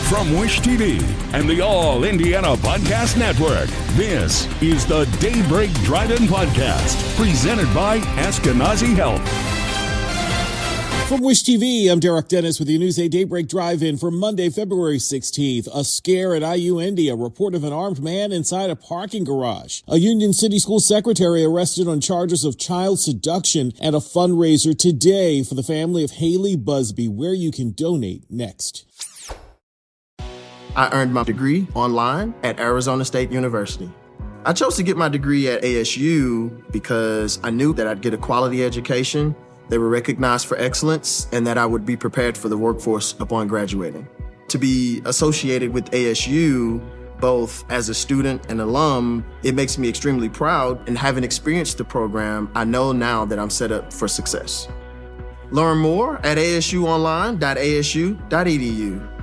From Wish TV and the All Indiana Podcast Network, this is the Daybreak Drive-In Podcast, presented by Ashkenazi Health. From Wish TV, I'm Derek Dennis with your News 8 Daybreak Drive-In for Monday, February 16th. A scare at IU Indy, a report of an armed man inside a parking garage. A Union City school secretary arrested on charges of child seduction, and a fundraiser today for the family of Haley Busby, where you can donate next. I earned my degree online at Arizona State University. I chose to get my degree at ASU because I knew that I'd get a quality education, they were recognized for excellence, and that I would be prepared for the workforce upon graduating. To be associated with ASU, both as a student and alum, it makes me extremely proud, and having experienced the program, I know now that I'm set up for success. Learn more at asuonline.asu.edu.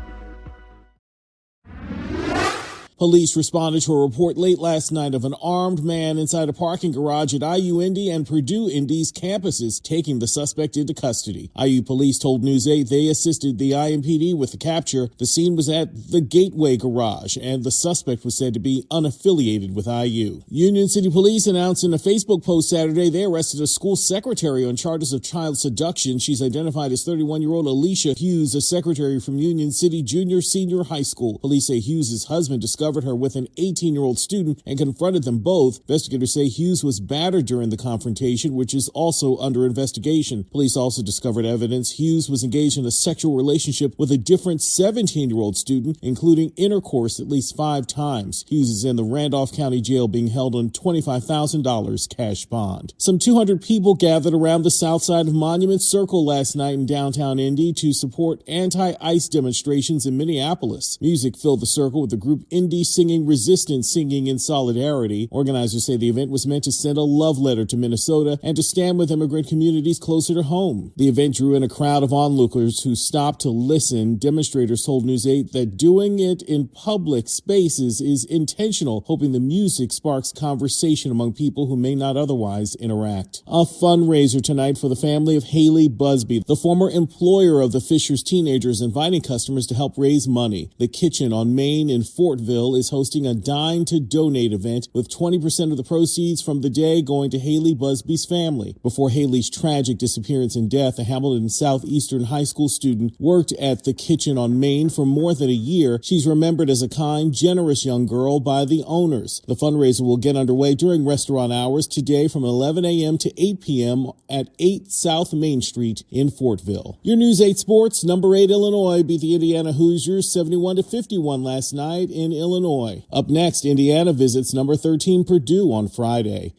Police responded to a report late last night of an armed man inside a parking garage at IU Indy and Purdue Indy's campuses, taking the suspect into custody. IU police told News 8 they assisted the IMPD with the capture. The scene was at the Gateway garage, and the suspect was said to be unaffiliated with IU. Union City Police announced in a Facebook post Saturday they arrested a school secretary on charges of child seduction. She's identified as 31-year-old Alicia Hughes, a secretary from Union City Senior High School. Police say Hughes' husband discovered her with an 18-year-old student and confronted them both. Investigators say Hughes was battered during the confrontation, which is also under investigation. Police also discovered evidence Hughes was engaged in a sexual relationship with a different 17-year-old student, including intercourse at least 5 times. Hughes is in the Randolph County Jail being held on $25,000 cash bond. Some 200 people gathered around the south side of Monument Circle last night in downtown Indy to support anti-ICE demonstrations in Minneapolis. Music filled the circle with the group Indy singing Resistance, singing in solidarity. Organizers say the event was meant to send a love letter to Minnesota and to stand with immigrant communities closer to home. The event drew in a crowd of onlookers who stopped to listen. Demonstrators told News 8 that doing it in public spaces is intentional, hoping the music sparks conversation among people who may not otherwise interact. A fundraiser tonight for the family of Haley Busby, the former employer of the Fishers teenagers, inviting customers to help raise money. The Kitchen on Main in Fortville is hosting a Dine to Donate event, with 20% of the proceeds from the day going to Haley Busby's family. Before Haley's tragic disappearance and death, a Hamilton Southeastern High School student worked at the Kitchen on Main for more than a year. She's remembered as a kind, generous young girl by the owners. The fundraiser will get underway during restaurant hours today from 11 a.m. to 8 p.m. at 8 South Main Street in Fortville. Your News 8 Sports, number 8 Illinois beat the Indiana Hoosiers 71-51 last night in Illinois. Up next, Indiana visits number 13 Purdue on Friday.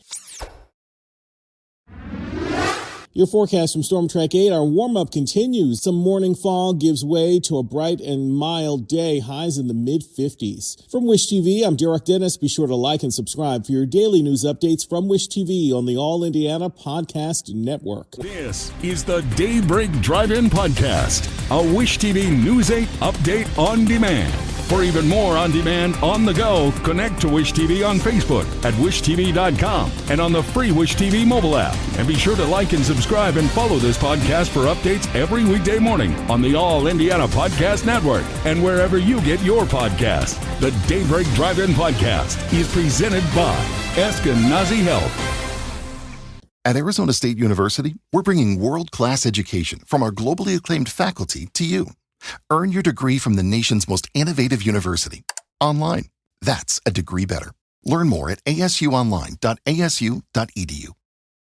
Your forecast from Storm Track 8, our warm-up continues. Some morning fog gives way to a bright and mild day, highs in the mid-50s. From Wish TV, I'm Derek Dennis. Be sure to like and subscribe for your daily news updates from Wish TV on the All Indiana Podcast Network. This is the Daybreak Drive-In Podcast, a Wish TV News 8 update on demand. For even more on demand, on the go, connect to Wish TV on Facebook at wishtv.com and on the free Wish TV mobile app. And be sure to like and subscribe and follow this podcast for updates every weekday morning on the All Indiana Podcast Network and wherever you get your podcasts. The Daybreak Drive-In Podcast is presented by Ashkenazi Health. At Arizona State University, we're bringing world-class education from our globally acclaimed faculty to you. Earn your degree from the nation's most innovative university. Online. That's a degree better. Learn more at asuonline.asu.edu.